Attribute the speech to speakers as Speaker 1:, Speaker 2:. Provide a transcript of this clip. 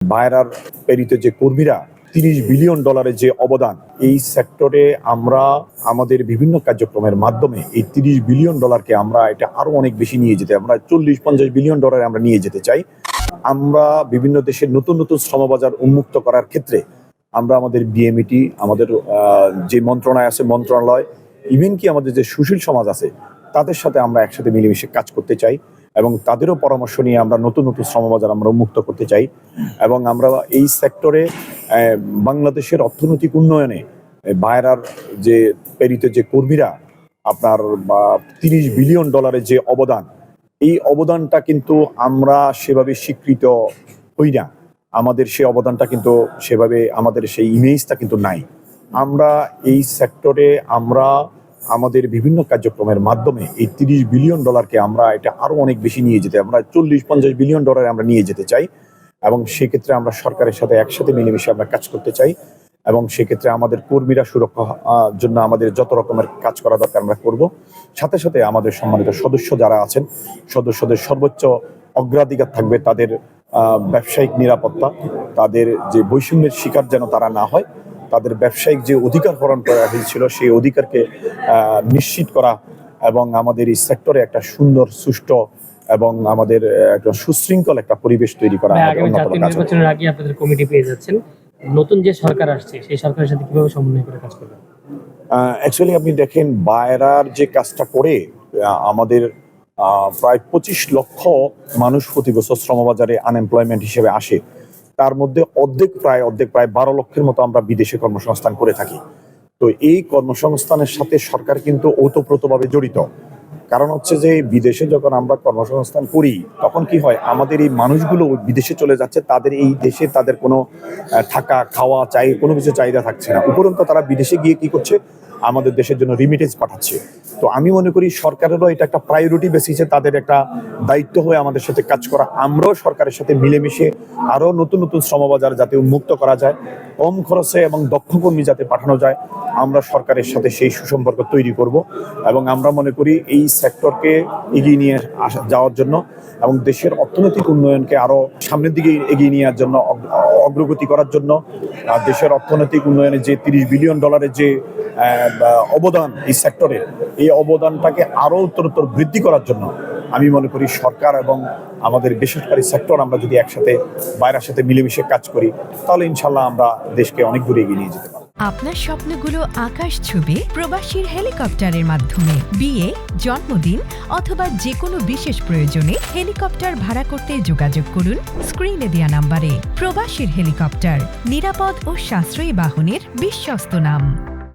Speaker 1: বায়রার প্রেরিত যে কর্মীরা $30 বিলিয়ন যে অবদান, এই সেক্টরে আমরা আমাদের বিভিন্ন কার্যক্রমের মাধ্যমে এই $30 বিলিয়ন আমরা এটা আরো অনেক বেশি নিয়ে যেতে, আমরা 40-50 বিলিয়ন ডলারে আমরা নিয়ে যেতে চাই। আমরা বিভিন্ন দেশের নতুন নতুন শ্রমবাজার উন্মুক্ত করার ক্ষেত্রে আমরা আমাদের বিএমইটি, আমাদের যে মন্ত্রণালয় আছে মন্ত্রণালয়, ইভেন কি আমাদের যে সুশীল সমাজ আছে তাদের সাথে আমরা একসাথে মিলেমিশে কাজ করতে চাই এবং তাদেরও পরামর্শ নিয়ে আমরা নতুন নতুন শ্রমবাজার আমরা উন্মুক্ত করতে চাই। এবং আমরা এই সেক্টরে বাংলাদেশের অর্থনৈতিক উন্নয়নে বায়রার যে প্রেরিত যে কর্মীরা আপনার $30 বিলিয়ন যে অবদান, এই অবদানটা কিন্তু আমরা সেভাবে স্বীকৃত হই না, আমাদের সেই অবদানটা কিন্তু সেভাবে আমাদের সেই ইমেজটা কিন্তু নাই। আমরা এই সেক্টরে আমরা আমাদের বিভিন্ন কার্যক্রমের মাধ্যমে এই $30 বিলিয়ন আমরা এটা আরো অনেক বেশি নিয়ে যেতে, আমরা 40-50 বিলিয়ন ডলারে আমরা নিয়ে যেতে চাই এবং সেক্ষেত্রে আমরা সরকারের সাথে একসাথে মিলেমিশে আমরা কাজ করতে চাই এবং সেক্ষেত্রে আমাদের কর্মীরা সুরক্ষা জন্য আমাদের যত রকমের কাজ করা দরকার আমরা করব। সাথে সাথে আমাদের সম্মানিত সদস্য যারা আছেন, সদস্যদের সর্বোচ্চ অগ্রাধিকার থাকবে তাদের ব্যবসায়িক নিরাপত্তা, তাদের যে বৈষম্যের শিকার যেন তারা না হয়, তাদের ব্যবসায়িক যে অধিকার হরণ করা হয়েছিল সেই অধিকারকে নিশ্চিত করা এবং আমাদের এই সেক্টরে একটা সুন্দর সুষ্ঠু এবং আমাদের একটা সুশৃঙ্খল একটা পরিবেশ তৈরি করা।
Speaker 2: নির্বাচনের আগে আপনাদের কমিটি পেয়ে যাচ্ছেন, নতুন যে সরকার আসছে সেই সরকারের সাথে কিভাবে সমন্বয় করে কাজ করবেন?
Speaker 1: অ্যাকচুয়ালি আপনি দেখেন বায়রার যে কাজটা করে আমাদের প্রায় 25 লক্ষ মানুষ প্রতি বছর শ্রমবাজারে আনএমপ্লয়মেন্ট হিসেবে আসে, তার মধ্যে অর্ধেক প্রায় 12 লক্ষের মতো আমরা বিদেশে কর্মসংস্থান করে থাকি। তো এই কর্মসংস্থানের সাথে সরকার কিন্তু ওতপ্রোতভাবে জড়িত। কারণ হচ্ছে যে বিদেশে যখন আমরা কর্মসংস্থান করি তখন কি হয়, আমাদের এই মানুষগুলো বিদেশে চলে যাচ্ছে, তাদের এই দেশে তাদের কোনো থাকা খাওয়া কোনো কিছু চাহিদা থাকছে না, উপরন্তু তারা বিদেশে গিয়ে কি করছে, আমাদের দেশের জন্য রিমিটেন্স পাঠাচ্ছে। তো আমি মনে করি সরকারেরও এটা একটা প্রায়োরিটি বেসিসে তাদের একটা দায়িত্ব হয়ে আমাদের সাথে কাজ করা। আমরাও সরকারের সাথে মিলেমিশে আরও নতুন নতুন শ্রমবাজার যাতে উন্মুক্ত করা যায়, কম খরচে এবং দক্ষ কর্মী যাতে পাঠানো যায়, আমরা সরকারের সাথে সেই সুসম্পর্ক তৈরি করব এবং আমরা মনে করি এই সেক্টরকে এগিয়ে নিয়ে যাওয়ার জন্য এবং দেশের অর্থনৈতিক উন্নয়নকে আরও সামনের দিকে এগিয়ে নেওয়ার জন্য, অগ্রগতি করার জন্য, দেশের অর্থনৈতিক উন্নয়নে যে $30 বিলিয়ন যে অবদান এই সেক্টরে, এই অবদানটাকে আরো উত্তরোত্তর বৃদ্ধি করার জন্য আমি মনে করি সরকার এবং আমাদের বেসরকারি সেক্টর আমরা যদি একসাথে বাইরের সাথে মিলেমিশে কাজ করি তাহলে ইনশাল্লাহ আমরা দেশকে অনেক দূরে এগিয়ে নিয়ে যেতে পারব।
Speaker 3: আপনার স্বপ্নগুলো আকাশ ছুবে প্রবাসীর হেলিকপ্টারের মাধ্যমে। বিয়ে, জন্মদিন অথবা যে কোনো বিশেষ প্রয়োজনে হেলিকপ্টার ভাড়া করতে যোগাযোগ করুন স্ক্রিনে দেয়া নাম্বারে। প্রবাসীর হেলিকপ্টার, নিরাপদ ও সাশ্রয়ী বাহনের বিশ্বস্ত নাম।